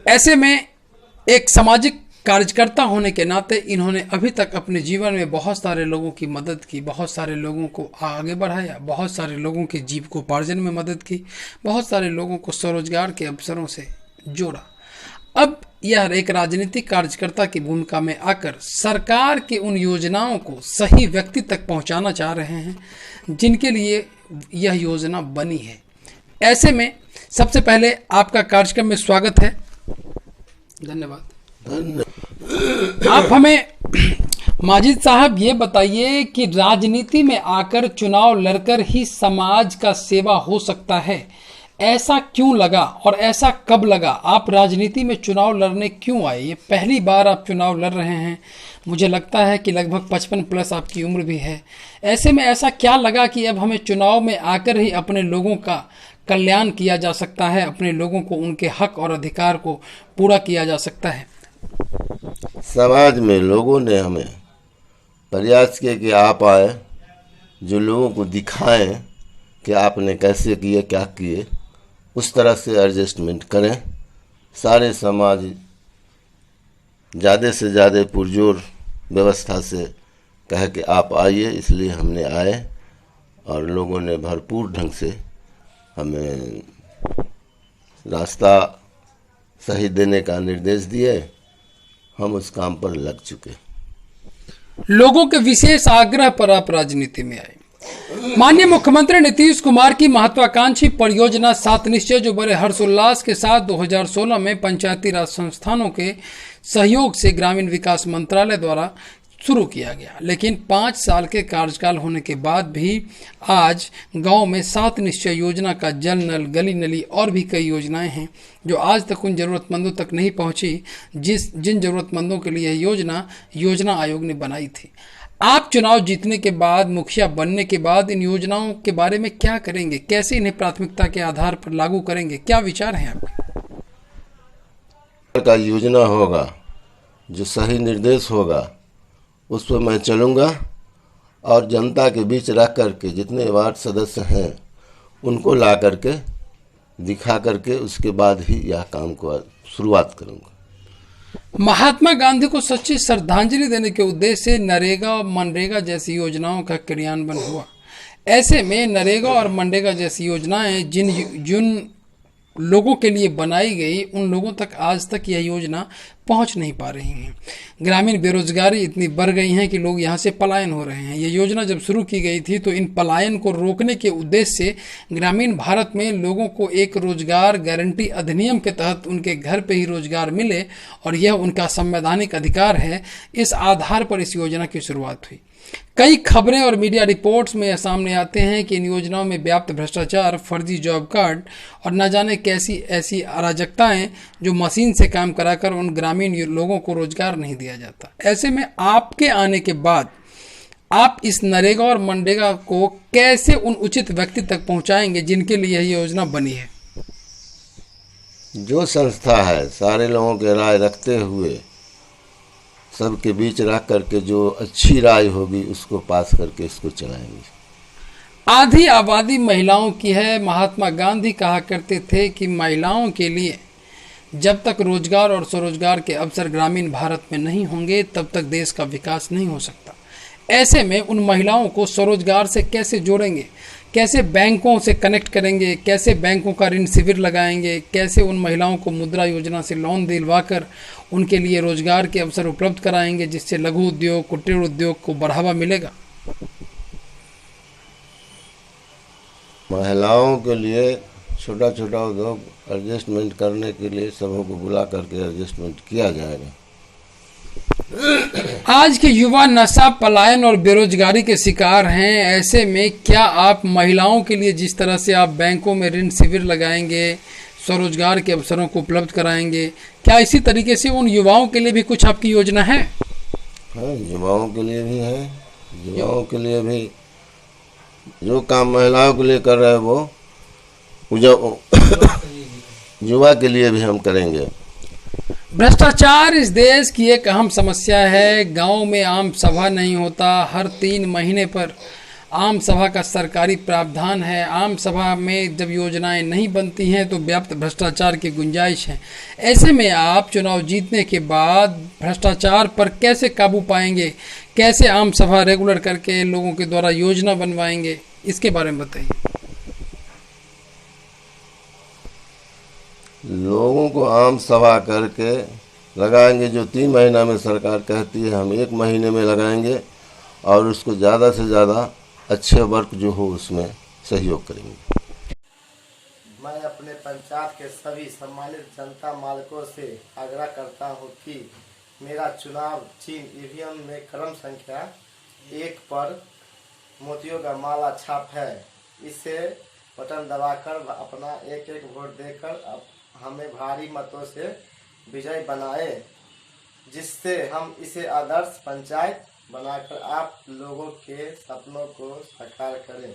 ऐसे में एक सामाजिक कार्यकर्ता होने के नाते इन्होंने अभी तक अपने जीवन में बहुत सारे लोगों की मदद की, बहुत सारे लोगों को आगे बढ़ाया, बहुत सारे लोगों के जीविकोपार्जन में मदद की, बहुत सारे लोगों को स्वरोजगार के अवसरों से जोड़ा। अब यह एक राजनीतिक कार्यकर्ता की भूमिका में आकर सरकार की उन योजनाओं को सही व्यक्ति तक पहुंचाना चाह रहे हैं जिनके लिए यह योजना बनी है। ऐसे में सबसे पहले आपका कार्यक्रम में स्वागत है। धन्यवाद। आप हमें माजिद साहब ये बताइए कि राजनीति में आकर चुनाव लड़कर ही समाज का सेवा हो सकता है, ऐसा क्यों लगा और ऐसा कब लगा? आप राजनीति में चुनाव लड़ने क्यों आए? ये पहली बार आप चुनाव लड़ रहे हैं, मुझे लगता है कि लगभग 55 प्लस आपकी उम्र भी है। ऐसे में ऐसा क्या लगा कि अब हमें चुनाव में आकर ही अपने लोगों का कल्याण किया जा सकता है, अपने लोगों को उनके हक और अधिकार को पूरा किया जा सकता है? समाज में लोगों ने हमें प्रयास किया कि आप आए, जो लोगों को दिखाएं कि आपने कैसे किए, क्या किए, उस तरह से एडजस्टमेंट करें। सारे समाज ज़्यादा से ज़्यादा पुरजोर व्यवस्था से कह कि आप आइए, इसलिए हमने आए और लोगों ने भरपूर ढंग से हमें रास्ता सही देने का निर्देश दिए। हम उस काम पर लग चुके। लोगों के विशेष आग्रह पर आप राजनीति में आए। माननीय मुख्यमंत्री नीतीश कुमार की महत्वाकांक्षी परियोजना 7 निश्चय, जो बड़े हर्षोल्लास के साथ 2016 में पंचायती राज संस्थानों के सहयोग से ग्रामीण विकास मंत्रालय द्वारा शुरू किया गया, लेकिन 5 साल के कार्यकाल होने के बाद भी आज गांव में 7 निश्चय योजना का जल नल, गली नली और भी कई योजनाएं हैं जो आज तक उन जरूरतमंदों तक नहीं पहुंची जिन जरूरतमंदों के लिए योजना आयोग ने बनाई थी। आप चुनाव जीतने के बाद, मुखिया बनने के बाद इन योजनाओं के बारे में क्या करेंगे? कैसे इन्हें प्राथमिकता के आधार पर लागू करेंगे? क्या विचार हैं आपके? का योजना होगा, जो सही निर्देश होगा, उस पर मैं चलूँगा और जनता के बीच रख करके जितने वार्ड सदस्य हैं उनको ला करके दिखा करके उसके बाद ही यह काम को शुरुआत करूँगा। महात्मा गांधी को सच्ची श्रद्धांजलि देने के उद्देश्य से नरेगा और मनरेगा जैसी योजनाओं का क्रियान्वयन हुआ। ऐसे में नरेगा और मनरेगा जैसी योजनाएं जिन लोगों के लिए बनाई गई, उन लोगों तक आज तक यह योजना पहुंच नहीं पा रही हैं। ग्रामीण बेरोजगारी इतनी बढ़ गई है कि लोग यहां से पलायन हो रहे हैं। ये योजना जब शुरू की गई थी तो इन पलायन को रोकने के उद्देश्य से ग्रामीण भारत में लोगों को एक रोजगार गारंटी अधिनियम के तहत उनके घर पे ही रोजगार मिले और यह उनका संवैधानिक अधिकार है। इस आधार पर इस योजना की शुरुआत हुई। कई खबरें और मीडिया रिपोर्ट्स में सामने आते हैं कि इन योजनाओं में व्याप्त भ्रष्टाचार, फर्जी जॉब कार्ड और न जाने कैसी ऐसी अराजकताएं जो मशीन से काम कराकर उन ग्रामीण लोगों को रोजगार नहीं दिया जाता। ऐसे में आपके आने के बाद आप इस नरेगा और मनरेगा को कैसे उन उचित व्यक्ति तक पहुंचाएंगे जिनके लिए यह योजना बनी है? जो संस्था है सारे लोगों के राय रखते हुए सबके बीच रख करके जो अच्छी राय होगी उसको पास करके इसको चलाएंगे। आधी आबादी महिलाओं की है। महात्मा गांधी कहा करते थे कि महिलाओं के लिए जब तक रोजगार और स्वरोजगार के अवसर ग्रामीण भारत में नहीं होंगे तब तक देश का विकास नहीं हो सकता। ऐसे में उन महिलाओं को स्वरोजगार से कैसे जोड़ेंगे? कैसे बैंकों से कनेक्ट करेंगे? कैसे बैंकों का ऋण शिविर लगाएंगे? कैसे उन महिलाओं को मुद्रा योजना से लोन दिलवाकर उनके लिए रोजगार के अवसर उपलब्ध कराएंगे जिससे लघु उद्योग, कुटीर उद्योग को बढ़ावा मिलेगा? महिलाओं के लिए छोटा छोटा उद्योग एडजस्टमेंट करने के लिए सबों को बुला करके एडजस्टमेंट किया जाएगा। आज के युवा नशा, पलायन और बेरोजगारी के शिकार हैं। ऐसे में क्या आप महिलाओं के लिए जिस तरह से आप बैंकों में ऋण शिविर लगाएंगे, स्वरोजगार के अवसरों को उपलब्ध कराएंगे, क्या इसी तरीके से उन युवाओं के लिए भी कुछ आपकी योजना है? हाँ, युवाओं के लिए भी है। युवाओं के लिए भी जो काम महिलाओं के लिए कर रहे हैं वो युवा के लिए भी हम करेंगे। भ्रष्टाचार इस देश की एक अहम समस्या है। गांव में आम सभा नहीं होता, हर 3 महीने पर आम सभा का सरकारी प्रावधान है। आम सभा में जब योजनाएं नहीं बनती हैं तो व्याप्त भ्रष्टाचार की गुंजाइश है। ऐसे में आप चुनाव जीतने के बाद भ्रष्टाचार पर कैसे काबू पाएंगे, कैसे आम सभा रेगुलर करके लोगों के द्वारा योजना बनवाएंगे, इसके बारे में बताइए। लोगों को आम सभा करके लगाएंगे, जो 3 महीना में सरकार कहती है हम 1 महीने में लगाएंगे, और उसको ज़्यादा से ज़्यादा अच्छे वर्क जो हो उसमें सहयोग करेंगे। मैं अपने पंचायत के सभी सम्मानित जनता मालिकों से आग्रह करता हूं कि मेरा चुनाव चिन्ह ईवीएम में क्रम संख्या 1 पर मोतियों का माला छाप है। इसे बटन दबाकर अपना एक वोट देकर हमें भारी मतों से विजय बनाए, जिससे हम इसे आदर्श पंचायत बनाकर आप लोगों के सपनों को साकार करें।